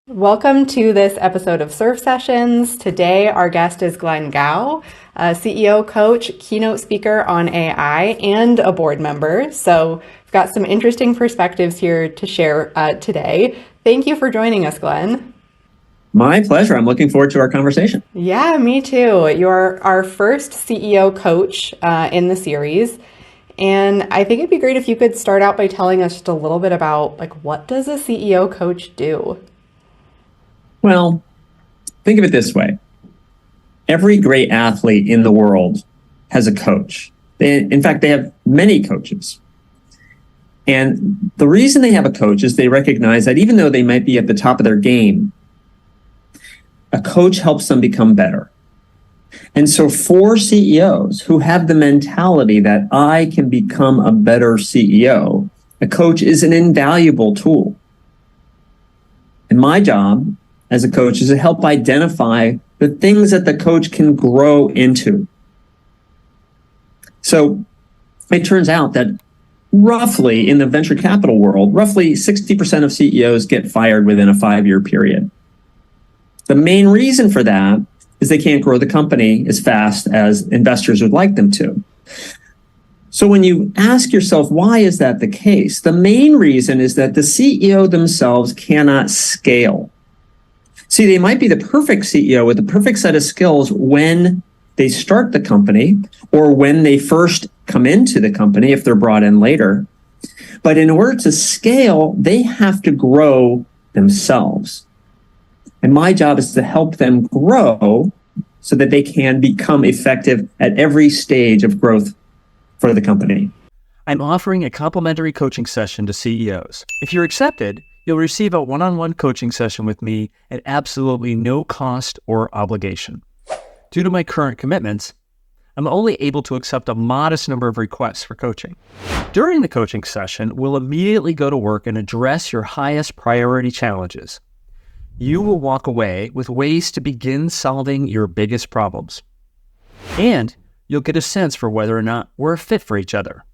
Welcome to this episode of Surf Sessions. Today, our guest is Glenn Gao, a CEO, coach, keynote speaker on AI, and a board member. So we've got some interesting perspectives here to share today. Thank you for joining us, Glenn. My pleasure. I'm looking forward to our conversation. Yeah, me too. You're our first CEO coach in the series. And I think it'd be great if you could start out by telling us just a little bit about what does a CEO coach do? Well, think of it this way. Every great athlete in the world has a coach. In fact, they have many coaches. And the reason they have a coach is they recognize that even though they might be at the top of their game, a coach helps them become better. And so for CEOs who have the mentality that I can become a better CEO, a coach is an invaluable tool. And my job as a coach is to help identify the things that the coach can grow into. So it turns out that roughly in the venture capital world, roughly 60% of CEOs get fired within a 5-year period. The main reason for that is they can't grow the company as fast as investors would like them to. So when you ask yourself, why is that the case? The main reason is that the CEO themselves cannot scale. See, they might be the perfect CEO with the perfect set of skills when they start the company or when they first come into the company, if they're brought in later. But in order to scale, they have to grow themselves. And my job is to help them grow so that they can become effective at every stage of growth for the company. I'm offering a complimentary coaching session to CEOs. If you're accepted, you'll receive a one-on-one coaching session with me at absolutely no cost or obligation. Due to my current commitments, I'm only able to accept a modest number of requests for coaching. During the coaching session, we'll immediately go to work and address your highest priority challenges. You will walk away with ways to begin solving your biggest problems. And you'll get a sense for whether or not we're a fit for each other.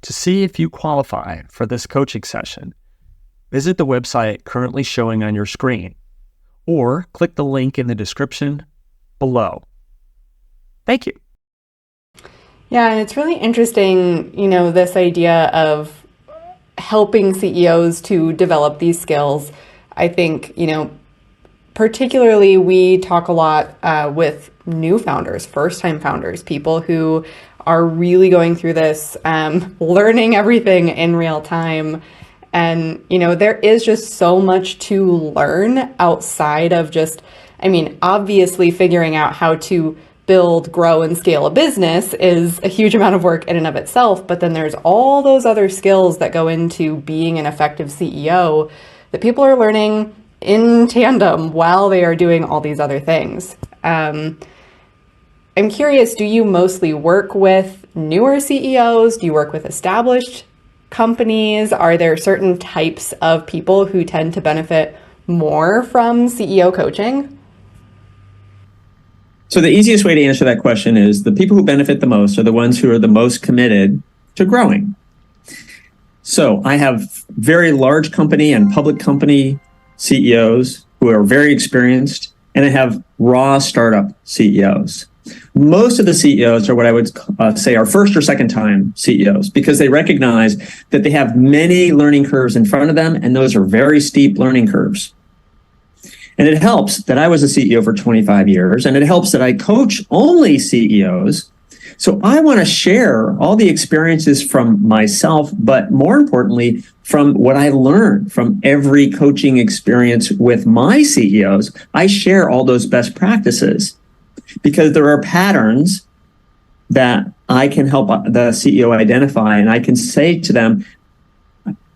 To see if you qualify for this coaching session, visit the website currently showing on your screen, or click the link in the description below. Thank you. Yeah, and it's really interesting, this idea of helping CEOs to develop these skills. I think, particularly we talk a lot with new founders, first-time founders, people who are really going through this, learning everything in real time. And, there is just so much to learn outside of just, obviously figuring out how to build, grow, and scale a business is a huge amount of work in and of itself. But then there's all those other skills that go into being an effective CEO that people are learning in tandem while they are doing all these other things. I'm curious, do you mostly work with newer CEOs? Do you work with established companies? Are there certain types of people who tend to benefit more from CEO coaching? So the easiest way to answer that question is the people who benefit the most are the ones who are the most committed to growing. So I have very large company and public company CEOs who are very experienced, and I have raw startup CEOs. Most of the CEOs are what I would say are first or second time CEOs because they recognize that they have many learning curves in front of them, and those are very steep learning curves. And it helps that I was a CEO for 25 years, and it helps that I coach only CEOs. So I want to share all the experiences from myself, but more importantly, from what I learned from every coaching experience with my CEOs. I share all those best practices because there are patterns that I can help the CEO identify, and I can say to them,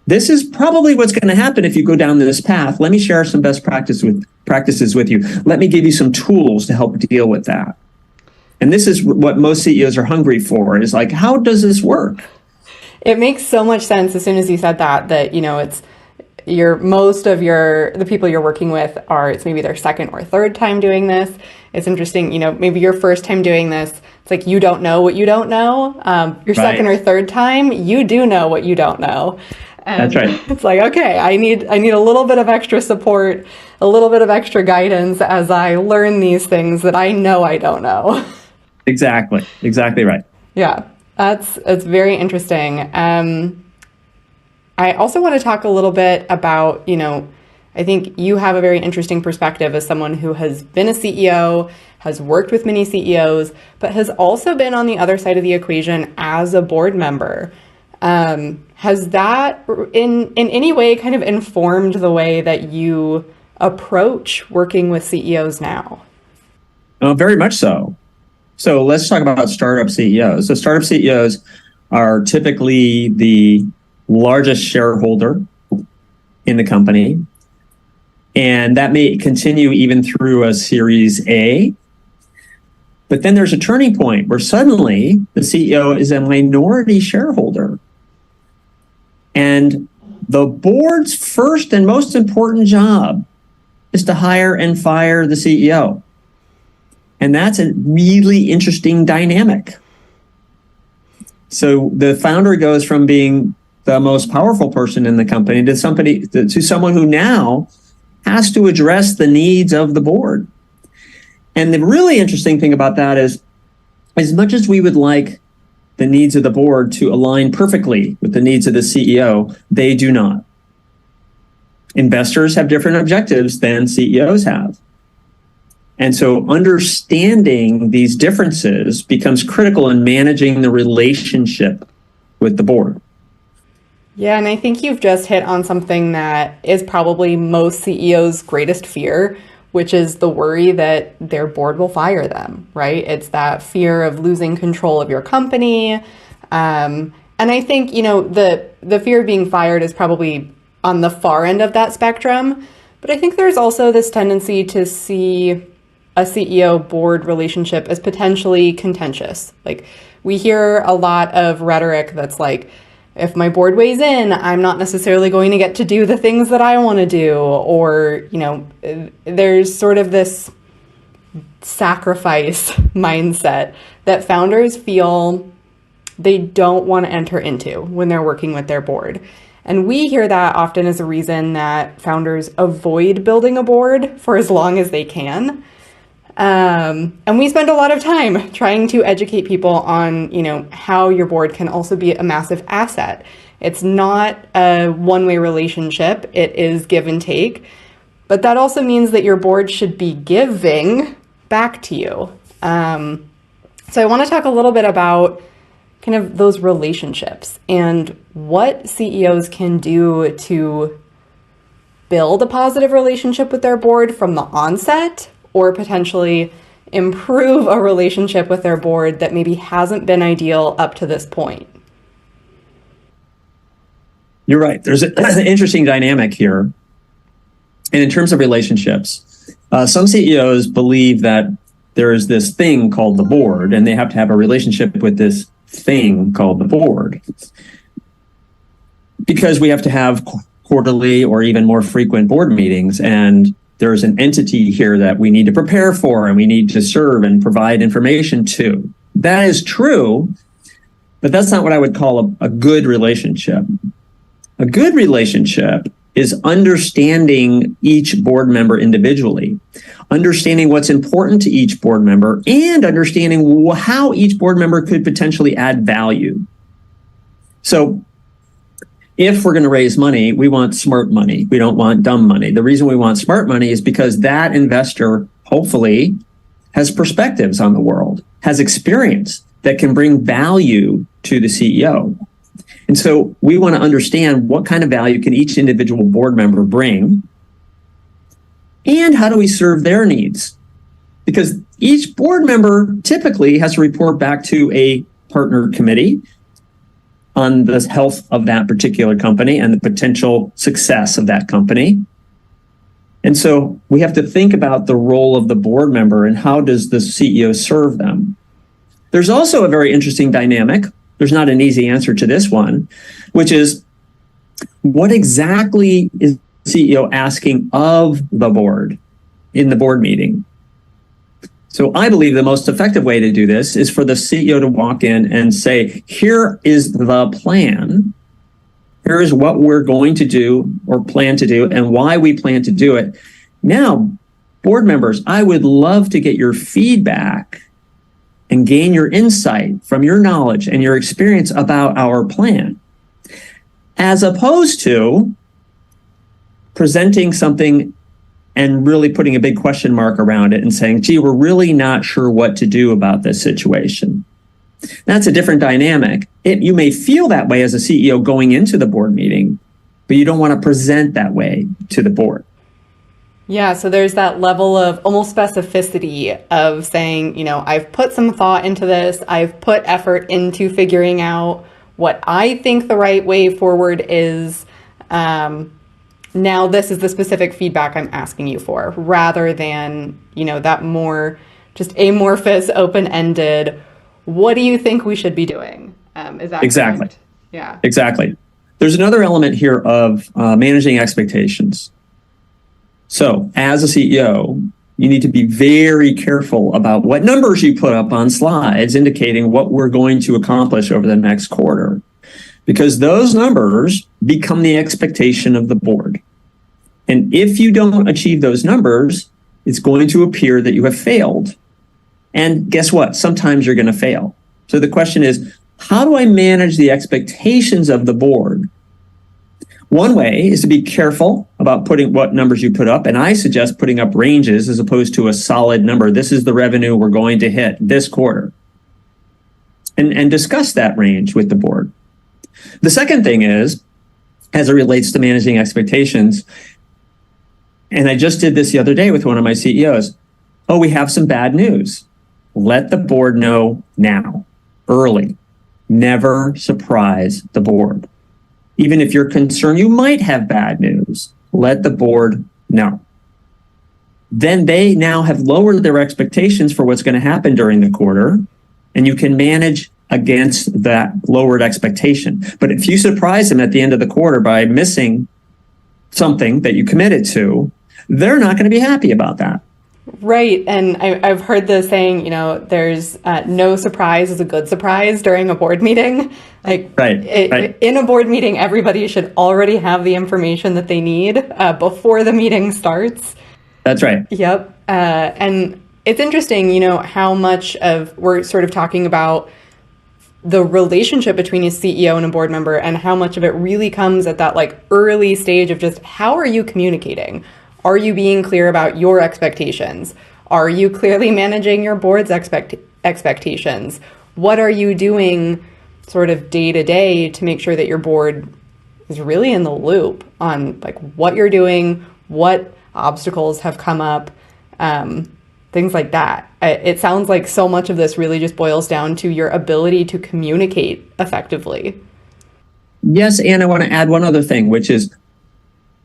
this is probably what's going to happen if you go down this path. Let me share some best practices with you. Let me give you some tools to help deal with that. And this is what most CEOs are hungry for, is like, how does this work? It makes so much sense as soon as you said that, it's the people you're working with it's maybe their second or third time doing this. It's interesting, maybe your first time doing this, it's like you don't know what you don't know. Your second or third time, you do know what you don't know. And That's right. it's like, okay, I need a little bit of extra support, a little bit of extra guidance as I learn these things that I know I don't know. Exactly right. Yeah, it's very interesting. I also want to talk a little bit about, I think you have a very interesting perspective as someone who has been a CEO, has worked with many CEOs, but has also been on the other side of the equation as a board member. Has that in any way kind of informed the way that you approach working with CEOs now? Very much so. So let's talk about startup CEOs. So startup CEOs are typically the largest shareholder in the company. And that may continue even through a Series A. But then there's a turning point where suddenly the CEO is a minority shareholder. And the board's first and most important job is to hire and fire the CEO. And that's a really interesting dynamic. So the founder goes from being the most powerful person in the company to someone who now has to address the needs of the board. And the really interesting thing about that is, as much as we would like the needs of the board to align perfectly with the needs of the CEO, they do not. Investors have different objectives than CEOs have. And so understanding these differences becomes critical in managing the relationship with the board. Yeah, and I think you've just hit on something that is probably most CEOs' greatest fear, which is the worry that their board will fire them, right? It's that fear of losing control of your company. And I think, the fear of being fired is probably on the far end of that spectrum. But I think there's also this tendency to see a CEO board relationship as potentially contentious. Like, we hear a lot of rhetoric that's like, if my board weighs in, I'm not necessarily going to get to do the things that I want to do. Or, there's sort of this sacrifice mindset that founders feel they don't want to enter into when they're working with their board. And we hear that often as a reason that founders avoid building a board for as long as they can. And we spend a lot of time trying to educate people on, how your board can also be a massive asset. It's not a one-way relationship. It is give and take. But that also means that your board should be giving back to you. So I want to talk a little bit about kind of those relationships and what CEOs can do to build a positive relationship with their board from the onset, or potentially improve a relationship with their board that maybe hasn't been ideal up to this point. You're right. There's an interesting dynamic here. And in terms of relationships, some CEOs believe that there is this thing called the board, and they have to have a relationship with this thing called the board. Because we have to have quarterly or even more frequent board meetings, and there's an entity here that we need to prepare for and we need to serve and provide information to. That is true, but that's not what I would call a good relationship. A good relationship is understanding each board member individually, understanding what's important to each board member, and understanding how each board member could potentially add value. So if we're going to raise money, we want smart money. We don't want dumb money. The reason we want smart money is because that investor hopefully has perspectives on the world, has experience that can bring value to the CEO. And so we want to understand what kind of value can each individual board member bring, and how do we serve their needs? Because each board member typically has to report back to a partner committee on the health of that particular company and the potential success of that company. And so we have to think about the role of the board member and how does the CEO serve them. There's also a very interesting dynamic. There's not an easy answer to this one, which is what exactly is the CEO asking of the board in the board meeting? So I believe the most effective way to do this is for the CEO to walk in and say, here is the plan, Here's what we're going to do or plan to do and why we plan to do it. Now, board members, I would love to get your feedback and gain your insight from your knowledge and your experience about our plan, as opposed to presenting something and really putting a big question mark around it and saying, gee, we're really not sure what to do about this situation. That's a different dynamic. You may feel that way as a CEO going into the board meeting, but you don't want to present that way to the board. Yeah, so there's that level of almost specificity of saying, I've put some thought into this. I've put effort into figuring out what I think the right way forward is. Now this is the specific feedback I'm asking you for, rather than, that more just amorphous, open-ended, what do you think we should be doing? Is that exactly correct? Yeah, exactly. There's another element here of managing expectations. So as a CEO, you need to be very careful about what numbers you put up on slides indicating what we're going to accomplish over the next quarter, because those numbers become the expectation of the board. And if you don't achieve those numbers, it's going to appear that you have failed. And guess what? Sometimes you're going to fail. So the question is, how do I manage the expectations of the board? One way is to be careful about putting what numbers you put up. And I suggest putting up ranges as opposed to a solid number. This is the revenue we're going to hit this quarter. And discuss that range with the board. The second thing is, as it relates to managing expectations, and I just did this the other day with one of my CEOs. Oh, we have some bad news. Let the board know now, early. Never surprise the board. Even if you're concerned you might have bad news, let the board know. Then they now have lowered their expectations for what's going to happen during the quarter, and you can manage against that lowered expectation. But if you surprise them at the end of the quarter by missing something that you committed to, they're not going to be happy about that. Right. And I've heard the saying, there's no surprise is a good surprise during a board meeting. Right. In a board meeting, everybody should already have the information that they need before the meeting starts. That's right. Yep. And it's interesting, how much of we're sort of talking about the relationship between a CEO and a board member and how much of it really comes at that early stage of just how are you communicating? Are you being clear about your expectations? Are you clearly managing your board's expectations? What are you doing sort of day to day to make sure that your board is really in the loop on what you're doing, what obstacles have come up, things like that. It sounds like so much of this really just boils down to your ability to communicate effectively. Yes, and I want to add one other thing, which is,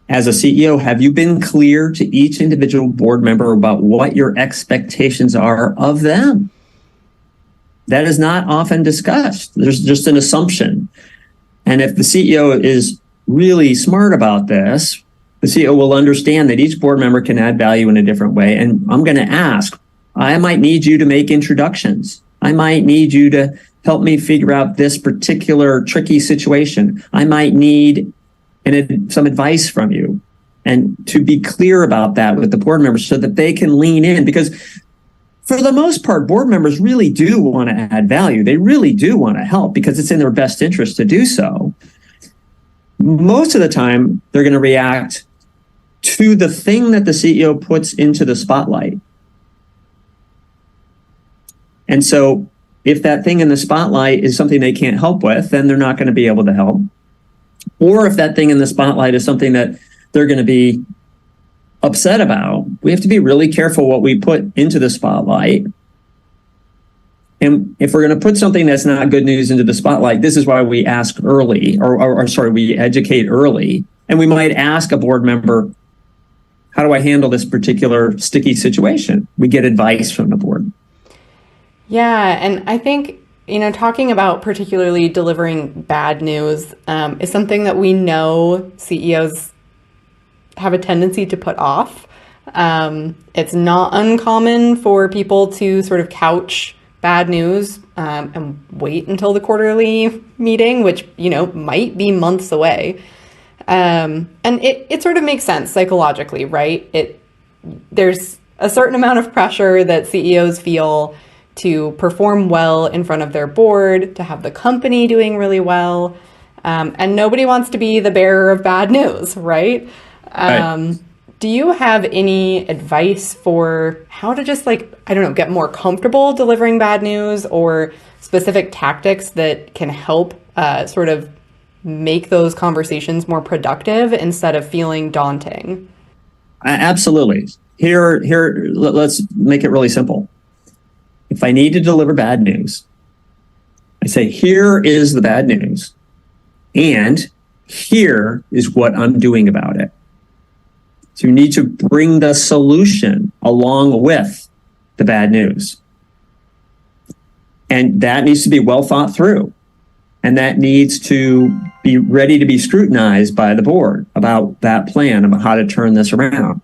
as a CEO, have you been clear to each individual board member about what your expectations are of them? That is not often discussed. There's just an assumption. And if the CEO is really smart about this, the CEO will understand that each board member can add value in a different way. And I'm going to ask, I might need you to make introductions. I might need you to help me figure out this particular tricky situation. I might need some advice from you, and to be clear about that with the board members so that they can lean in, because for the most part, board members really do want to add value. They really do want to help because it's in their best interest to do so. Most of the time, they're going to react to the thing that the CEO puts into the spotlight. And so if that thing in the spotlight is something they can't help with, then they're not going to be able to help. Or if that thing in the spotlight is something that they're going to be upset about, we have to be really careful what we put into the spotlight. And if we're going to put something that's not good news into the spotlight, this is why we ask early, we educate early. And we might ask a board member, how do I handle this particular sticky situation? We get advice from the board. Yeah, and I think talking about particularly delivering bad news is something that we know CEOs have a tendency to put off. It's not uncommon for people to sort of couch bad news and wait until the quarterly meeting, which, might be months away. And it sort of makes sense psychologically, right? There's a certain amount of pressure that CEOs feel to perform well in front of their board, to have the company doing really well. And nobody wants to be the bearer of bad news, right? Right. Do you have any advice for how to just get more comfortable delivering bad news, or specific tactics that can help sort of make those conversations more productive instead of feeling daunting? Absolutely. Let's make it really simple. If I need to deliver bad news, I say, here is the bad news, and here is what I'm doing about it. So you need to bring the solution along with the bad news. And that needs to be well thought through. And that needs to be ready to be scrutinized by the board about that plan, about how to turn this around.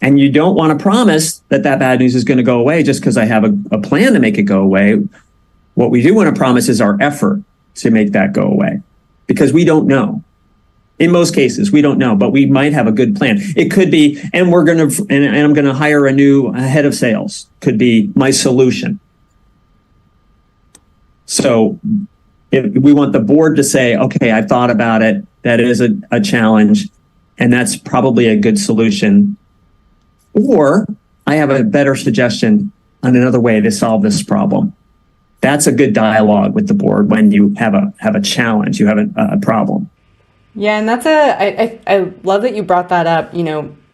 And you don't want to promise that bad news is going to go away just because I have a plan to make it go away. What we do want to promise is our effort to make that go away, because we don't know. In most cases, we don't know, but we might have a good plan. It could be, and I'm going to hire a new head of sales, could be my solution. So we want the board to say, okay, I've thought about it. That is a challenge, and that's probably a good solution. Or I have a better suggestion on another way to solve this problem. That's a good dialogue with the board when you have a challenge, you have a problem. Yeah, and I love that you brought that up.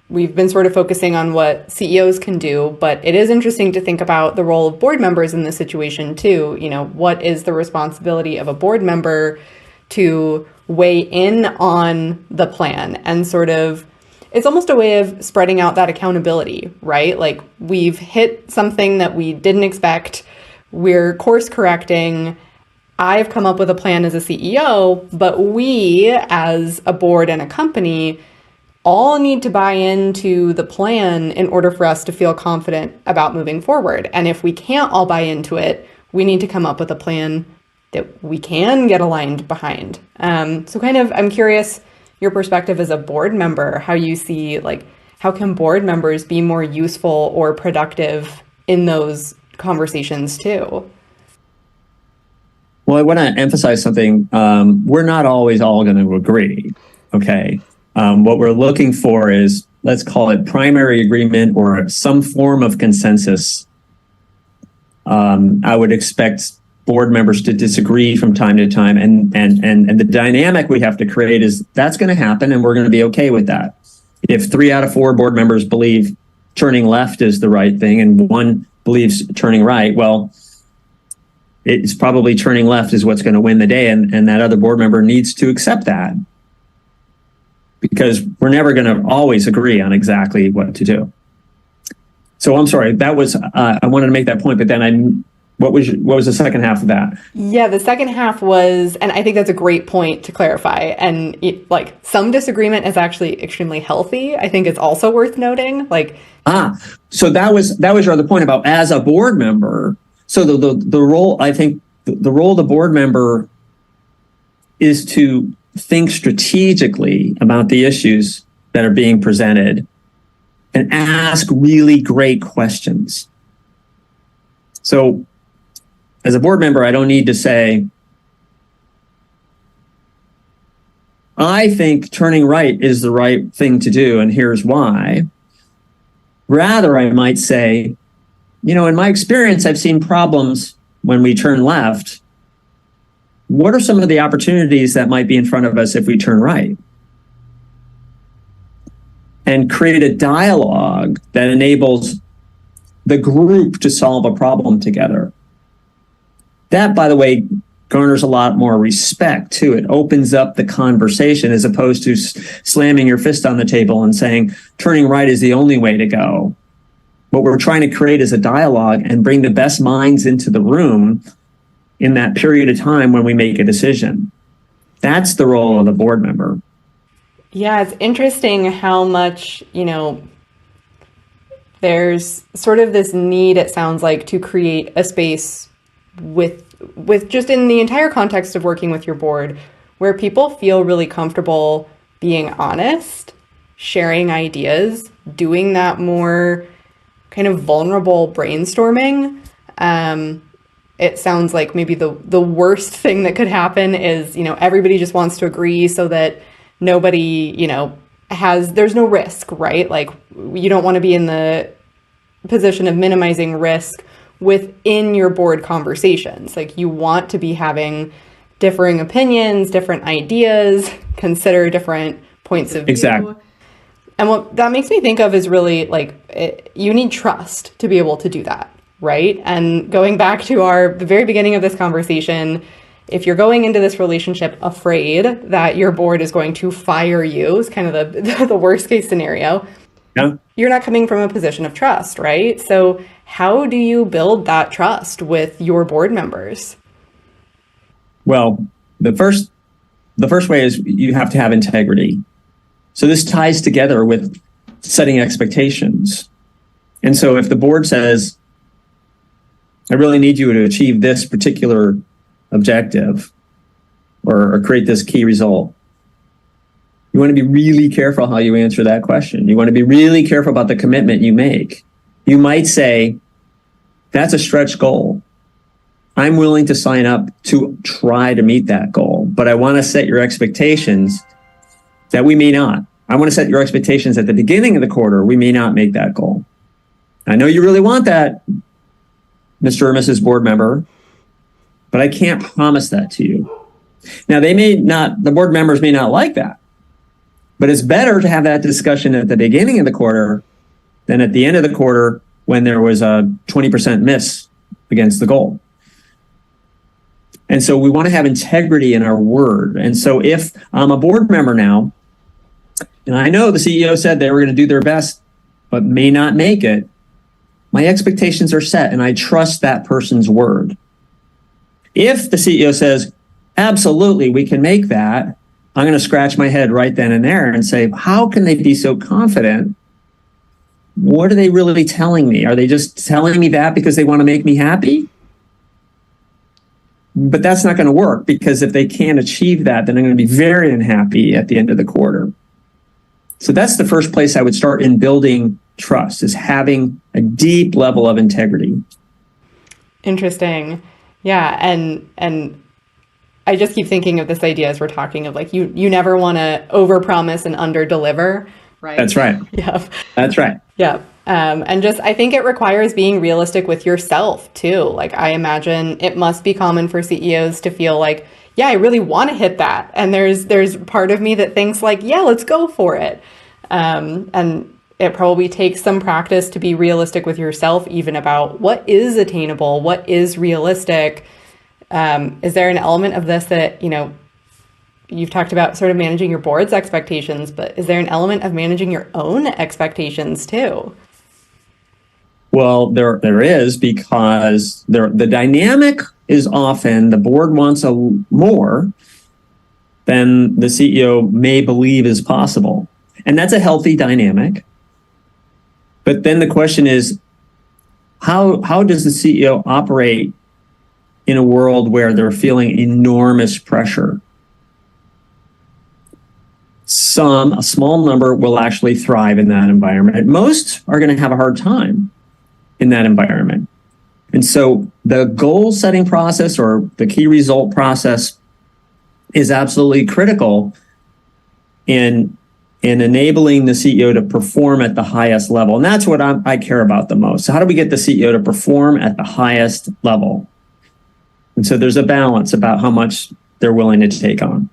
We've been sort of focusing on what CEOs can do, but it is interesting to think about the role of board members in this situation too. What is the responsibility of a board member to weigh in on the plan, and sort of, it's almost a way of spreading out that accountability, right? Like, we've hit something that we didn't expect. We're course correcting. I've come up with a plan as a CEO, but we as a board and a company all need to buy into the plan in order for us to feel confident about moving forward. And if we can't all buy into it, we need to come up with a plan that we can get aligned behind. So I'm curious, your perspective as a board member, how you see, how can board members be more useful or productive in those conversations too? Well, I want to emphasize something. We're not always all going to agree. Okay. What we're looking for is, let's call it primary agreement or some form of consensus. I would expect board members to disagree from time to time, and the dynamic we have to create is that's going to happen, and we're going to be okay with that. If 3 out of 4 board members believe turning left is the right thing and one believes turning right, well, it's probably turning left is what's going to win the day, and that other board member needs to accept that, because we're never going to always agree on exactly what to do. So I'm sorry, that was I wanted to make that point, but then what was the second half of that? Yeah, the second half was, and I think that's a great point to clarify. And some disagreement is actually extremely healthy. I think it's also worth noting. So that was your other point about as a board member. So the role, I think the role of the board member is to think strategically about the issues that are being presented and ask really great questions. So as a board member, I don't need to say, I think turning right is the right thing to do, and here's why. Rather, I might say, in my experience, I've seen problems when we turn left. What are some of the opportunities that might be in front of us if we turn right? And create a dialogue that enables the group to solve a problem together. That, by the way, garners a lot more respect too. It opens up the conversation as opposed to slamming your fist on the table and saying, turning right is the only way to go. What we're trying to create is a dialogue and bring the best minds into the room in that period of time when we make a decision. That's the role of the board member. Yeah, it's interesting how much, there's sort of this need, it sounds like, to create a space with just in the entire context of working with your board, where people feel really comfortable being honest, sharing ideas, doing that more kind of vulnerable brainstorming. It sounds like maybe the worst thing that could happen is, everybody just wants to agree so that nobody, there's no risk, right? Like, you don't want to be in the position of minimizing risk within your board conversations. Like, you want to be having differing opinions, different ideas, consider different points of view. Exactly. And what that makes me think of is really you need trust to be able to do that, right? And going back to the very beginning of this conversation, if you're going into this relationship afraid that your board is going to fire you, is kind of the worst case scenario. Yeah. You're not coming from a position of trust, right? So how do you build that trust with your board members? Well, the first way is you have to have integrity. So this ties together with setting expectations. And so if the board says, I really need you to achieve this particular objective or create this key result, you want to be really careful how you answer that question. You want to be really careful about the commitment you make. You might say, that's a stretch goal. I'm willing to sign up to try to meet that goal, but I want to set your expectations that we may not. I want to set your expectations at the beginning of the quarter, we may not make that goal. I know you really want that, Mr. or Mrs. board member, but I can't promise that to you. Now, the board members may not like that, but it's better to have that discussion at the beginning of the quarter than at the end of the quarter when there was a 20% miss against the goal. And so we want to have integrity in our word. And so if I'm a board member now, and I know the CEO said they were going to do their best, but may not make it, my expectations are set and I trust that person's word. If the CEO says, absolutely, we can make that, I'm going to scratch my head right then and there and say, how can they be so confident? What are they really telling me? Are they just telling me that because they want to make me happy? But that's not going to work, because if they can't achieve that, then I'm going to be very unhappy at the end of the quarter. So that's the first place I would start in building trust, is having a deep level of integrity. Interesting. Yeah. And I just keep thinking of this idea as we're talking of you never want to overpromise and underdeliver, right? That's right. Yeah. That's right. Yeah. And I think it requires being realistic with yourself too. Like, I imagine it must be common for CEOs to feel like, yeah, I really want to hit that. And there's part of me that thinks yeah, let's go for it. And it probably takes some practice to be realistic with yourself, even about what is attainable, what is realistic. Is there an element of this that, you've talked about sort of managing your board's expectations, but is there an element of managing your own expectations too? Well, there is, because the dynamic is often the board wants more than the CEO may believe is possible. And that's a healthy dynamic. But then the question is, how does the CEO operate in a world where they're feeling enormous pressure? A small number will actually thrive in that environment. Most are going to have a hard time in that environment. And so the goal setting process, or the key result process, is absolutely critical in enabling the CEO to perform at the highest level. And that's what I care about the most. So how do we get the CEO to perform at the highest level? And so there's a balance about how much they're willing to take on.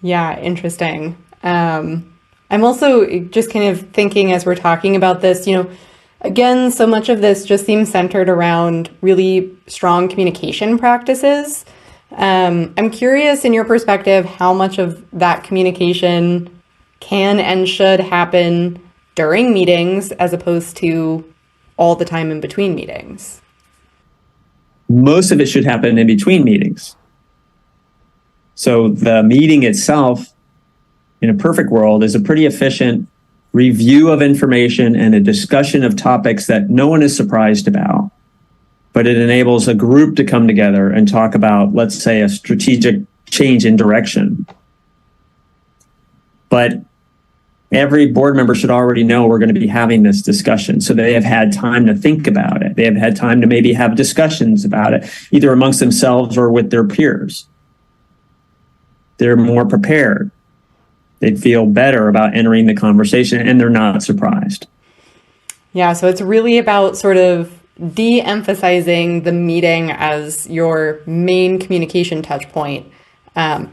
Yeah, interesting. I'm also just kind of thinking, as we're talking about this, again, so much of this just seems centered around really strong communication practices. I'm curious, in your perspective, how much of that communication can and should happen during meetings as opposed to all the time in between meetings? Most of it should happen in between meetings. So the meeting itself, in a perfect world, is a pretty efficient review of information and a discussion of topics that no one is surprised about. but it enables a group to come together and talk about, let's say, a strategic change in direction. But every board member should already know we're going to be having this discussion, so they have had time to think about it. They have had time to maybe have discussions about it, either amongst themselves or with their peers. They're more prepared. They feel better about entering the conversation, and they're not surprised. Yeah, so it's really about sort of de-emphasizing the meeting as your main communication touch point,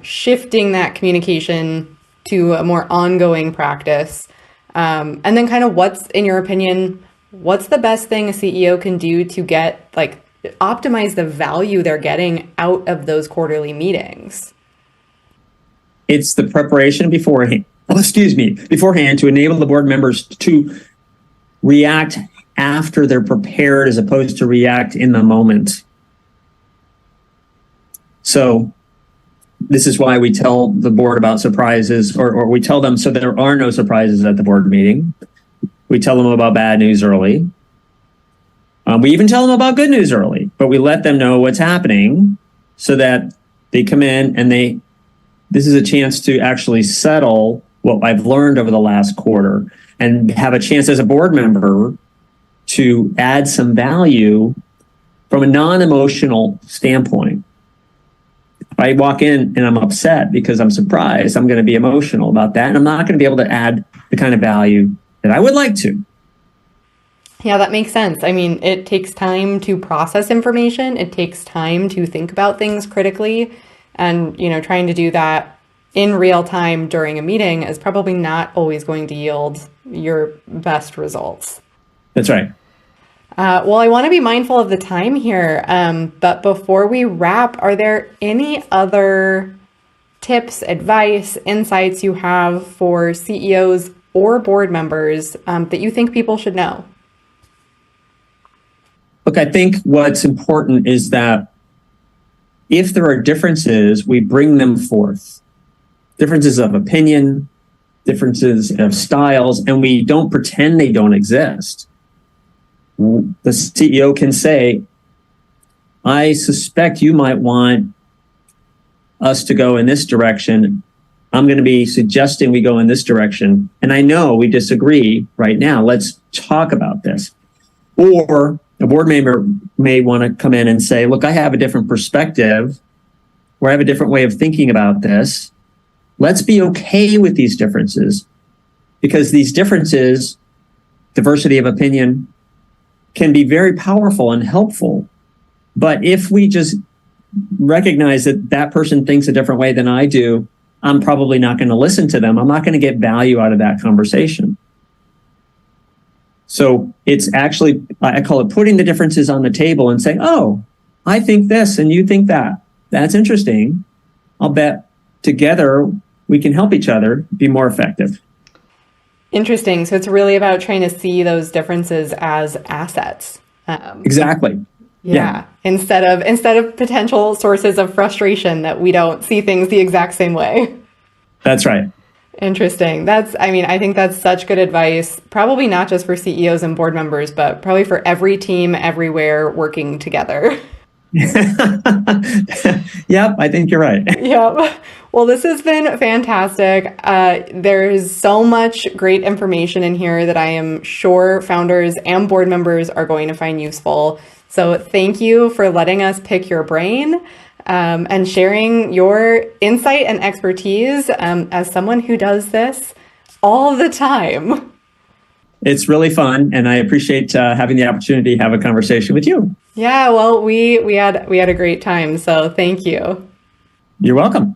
shifting that communication to a more ongoing practice. And then kind of what's, in your opinion, what's the best thing a CEO can do to get, like, optimize the value they're getting out of those quarterly meetings? It's the preparation beforehand to enable the board members to react after they're prepared as opposed to react in the moment. So this is why we tell the board about surprises, or we tell them so there are no surprises at the board meeting. We tell them about bad news early. We even tell them about good news early, but we let them know what's happening so that they come in and this is a chance to actually settle what I've learned over the last quarter and have a chance as a board member to add some value from a non-emotional standpoint. If I walk in and I'm upset because I'm surprised, I'm going to be emotional about that, and I'm not going to be able to add the kind of value that I would like to. Yeah, that makes sense. I mean, it takes time to process information. It takes time to think about things critically. And, trying to do that in real time during a meeting is probably not always going to yield your best results. That's right. Well, I want to be mindful of the time here. But before we wrap, are there any other tips, advice, insights you have for CEOs or board members that you think people should know? Look, I think what's important is that if there are differences, we bring them forth. Differences of opinion, differences of styles, and we don't pretend they don't exist. The CEO can say, I suspect you might want us to go in this direction. I'm going to be suggesting we go in this direction. And I know we disagree right now. Let's talk about this. Or a board member may want to come in and say, look, I have a different perspective, or I have a different way of thinking about this. Let's be okay with these differences, because these differences, diversity of opinion, can be very powerful and helpful. But if we just recognize that that person thinks a different way than I do, I'm probably not going to listen to them. I'm not going to get value out of that conversation. So it's actually, I call it putting the differences on the table and saying, oh, I think this and you think that. That's interesting. I'll bet together we can help each other be more effective. Interesting. So it's really about trying to see those differences as assets. Exactly. Yeah. Instead of potential sources of frustration that we don't see things the exact same way. That's right. Interesting. I think that's such good advice, probably not just for CEOs and board members, but probably for every team everywhere working together. Yep, I think you're right. Yep. Well, this has been fantastic. There's so much great information in here that I am sure founders and board members are going to find useful. So thank you for letting us pick your brain. And sharing your insight and expertise as someone who does this all the time. It's really fun, and I appreciate having the opportunity to have a conversation with you. Yeah, well, we had a great time, so thank you. You're welcome.